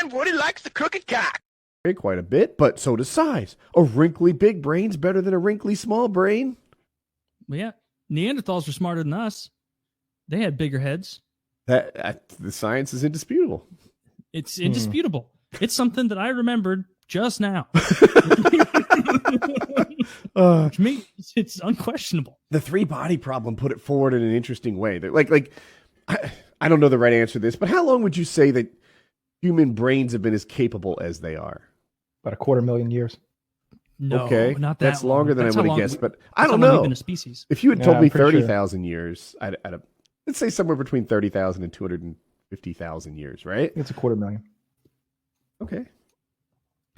And Woody likes the crooked cock. Quite a bit, but so does size. A wrinkly big brain's better than a wrinkly small brain. Well, yeah, Neanderthals were smarter than us. They had bigger heads. The science is indisputable. It's indisputable. It's something that I remembered just now. To me, it's unquestionable. The three body problem put it forward in an interesting way. I don't know the right answer to this, but how long would you say that human brains have been as capable as they are? About 250,000 years. No, okay, not that that's longer than That's I would how have long guessed. But I don't know. We've been a species. If you had told me I'm pretty 30,000 years, let's say somewhere between 30,000 and 250,000 years, right? It's 250,000. Okay.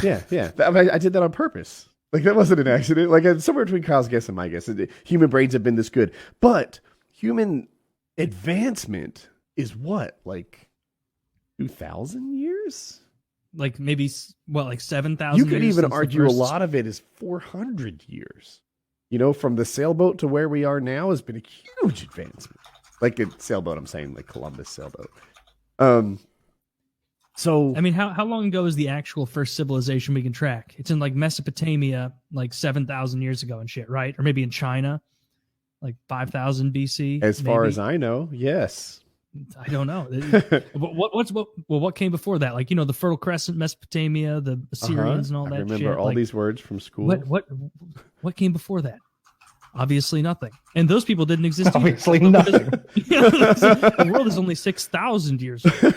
Yeah. I did that on purpose. Like, that wasn't an accident. Like, somewhere between Kyle's guess and my guess. Human brains have been this good. But human advancement is what? Like, 2,000 years? Like, maybe, like 7,000 You years? could even since the argue a first- lot of it is 400 years. You know, from the sailboat to where we are now has been a huge advancement. Like a sailboat, I'm saying, like Columbus sailboat. So I mean, how long ago is the actual first civilization we can track? It's in like Mesopotamia, like 7,000 years ago and shit, right? Or maybe in China, like 5,000 BC. as far maybe? as I know, yes. I don't know. What came before that? Like, you know, the Fertile Crescent, Mesopotamia, the Assyrians, and all that. I remember shit. all Like, these words from school. What came before that? Obviously nothing. And those people didn't exist either. Obviously nothing. The world is only 6,000 years old.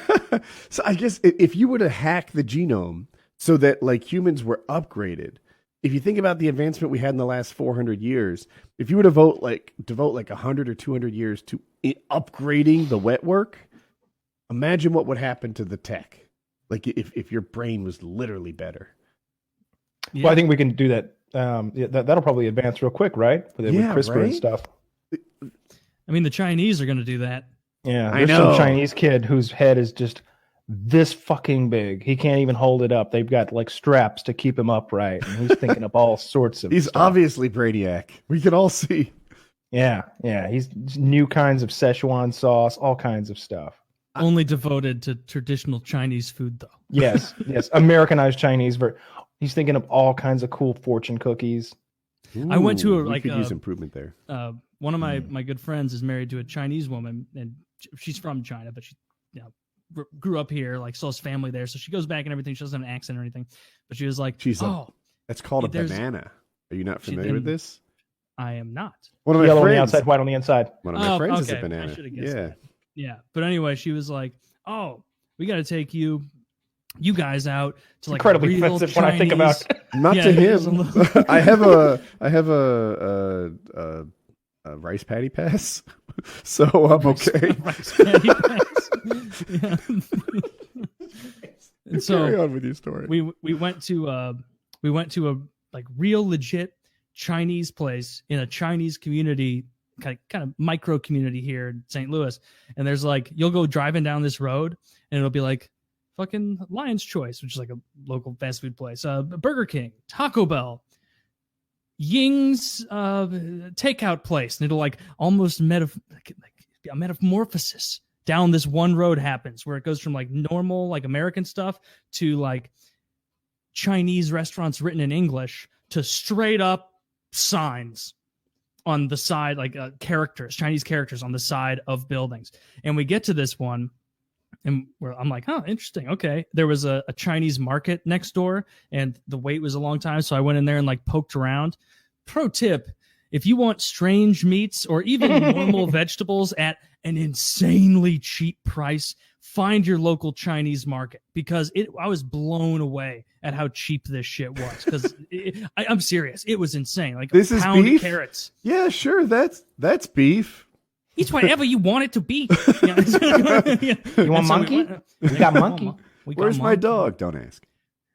So I guess if you were to hack the genome so that like humans were upgraded, if you think about the advancement we had in the last 400 years, if you were to devote like 100 or 200 years to upgrading the wet work, imagine what would happen to the tech. Like if your brain was literally better. Yeah. Well, I think we can do that. That'll probably advance real quick, right? With CRISPR right? and stuff. I mean, the Chinese are going to do that. Yeah, I there's know. some Chinese kid whose head is just this fucking big. He can't even hold it up. They've got like straps to keep him upright, and he's thinking of all sorts of. He's stuff. obviously Brainiac. We can all see. Yeah. He's new kinds of Szechuan sauce, all kinds of stuff. Only devoted to traditional Chinese food, though. Yes, Americanized Chinese. He's thinking of all kinds of cool fortune cookies. I went to we could use improvement there. One of my good friends is married to a Chinese woman, and she's from China, but she grew up here, like still has family there. So she goes back and everything. She doesn't have an accent or anything, but she was like, That's called a there's- banana. Are you not familiar with this? I am not. One of my Yellow on the friends, outside, white on the inside. one of my friends is a okay. I banana. should've guessed Yeah. that. Yeah. But anyway, she was like, oh, we got to take you guys out to like Incredibly real offensive when I think about. Chinese- Not Yeah, to it is a him. little- I have a rice patty pass, so I'm okay. Rice patty pass. Yeah. And Carry so on with your story. we went to a like real legit Chinese place in a Chinese community, kind of micro community here in St. Louis. And there's like, you'll go driving down this road and it'll be like fucking Lion's Choice, which is like a local fast food place, Burger King, Taco Bell, Ying's takeout place, and it'll like almost a metamorphosis down this one road happens where it goes from like normal like American stuff to like Chinese restaurants written in English to straight up signs on the side, like Chinese characters on the side of buildings. And we get to this one and I'm like, oh, interesting. Okay. There was a Chinese market next door and the wait was a long time. So I went in there and like poked around. Pro tip, if you want strange meats or even normal vegetables at an insanely cheap price, find your local Chinese market, because I was blown away at how cheap this shit was. Because I'm serious, it was insane. Like This is pound beef? carrots. Yeah, sure. That's beef. It's whatever you want it to be. You want monkey? We got monkey. Where's my dog? Don't ask.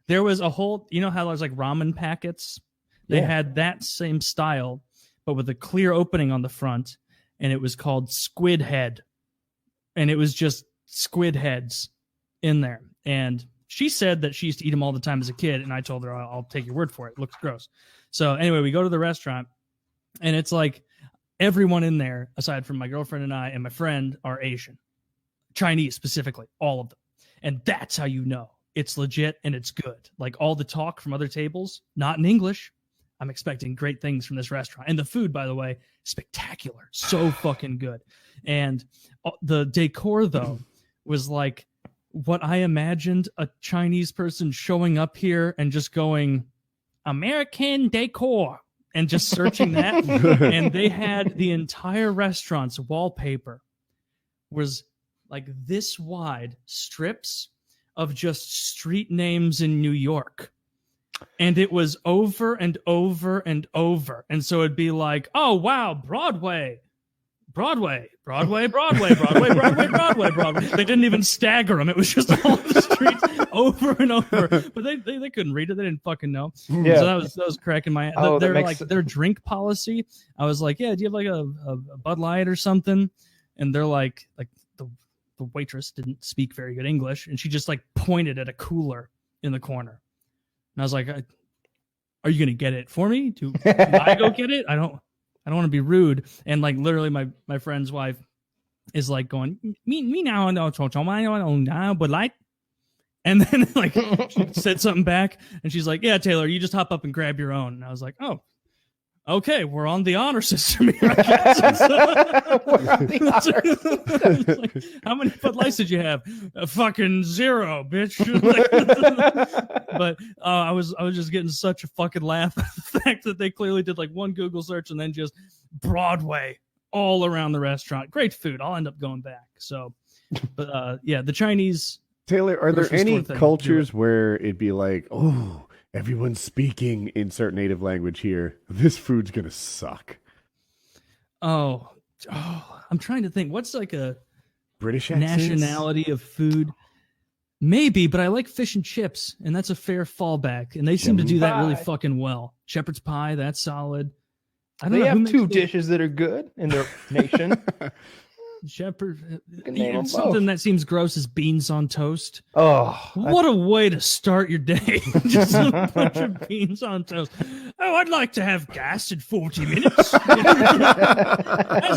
There was a whole, you know how there's like ramen packets? They Yeah. had that same style, but with a clear opening on the front, and it was called Squid Head. And it was just squid heads in there. And she said that she used to eat them all the time as a kid, and I told her, I'll take your word for it. It looks gross. So anyway, we go to the restaurant, and it's like everyone in there, aside from my girlfriend and I and my friend, are Asian. Chinese specifically, all of them. And that's how you know it's legit and it's good. Like all the talk from other tables, not in English. I'm expecting great things from this restaurant. And the food, by the way, spectacular. So fucking good. And the decor, though, was like what I imagined a Chinese person showing up here and just going, American decor, and just searching that. And they had the entire restaurant's wallpaper was like this wide strips of just street names in New York. And it was over and over and over. And so it'd be like, oh, wow, Broadway. They didn't even stagger them. It was just all the streets over and over. But they couldn't read it. They didn't fucking know. Yeah. So that was cracking my head. Oh, They're like their drink policy. I was like, yeah, do you have like a Bud Light or something? And they're like the waitress didn't speak very good English. And she just like pointed at a cooler in the corner. And I was like, are you going to get it for me? Do I go get it? I don't want to be rude. And like literally my friend's wife is like going, me now, but like, and then like she said something back and she's like, yeah, Taylor, you just hop up and grab your own. And I was like, oh, okay, we're on the honor system here, I guess. Like, how many Bud Lights did you have? Fucking 0, bitch. But I was just getting such a fucking laugh at the fact that they clearly did like one Google search and then just Broadway all around the restaurant. Great food. I'll end up going back. So, but yeah, the Chinese. Taylor, are there grocery any store thing, cultures where it'd be like, oh, everyone's speaking insert native language here, this food's gonna suck? Oh, I'm trying to think. What's like a British accents? nationality of food? Maybe, but I like fish and chips, and that's a fair fallback. And they seem to do that really fucking well. Shepherd's pie, that's solid. I don't They know have who two makes dishes that are good in their nation. Shepherd. can name them Something both. that seems gross is beans on toast. Oh, What a way to start your day. Just a bunch of beans on toast. Oh, I'd like to have gas in 40 minutes. As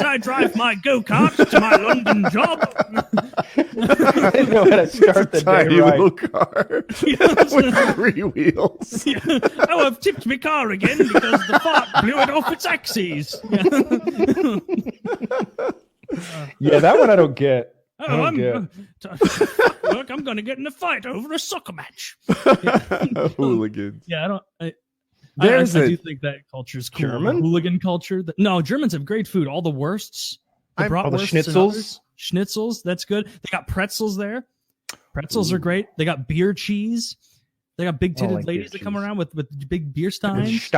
I drive my go-kart to my London job. I didn't know how to start the day Tiny right. little car with 3 wheels. Yeah. Oh, I've tipped my car again because the fart blew it off its axes. Yeah, that one I don't get. Oh, I don't look, I'm going to get in a fight over a soccer match. Hooligans. Yeah, I There's do think that culture is cool. German? The hooligan culture. No, Germans have great food. All the wursts. The the bratwursts and schnitzels. others. Schnitzels, that's good. They got pretzels there. Pretzels are great. They got beer cheese. They got big-titted like ladies beer that come cheese. around with big beer steins.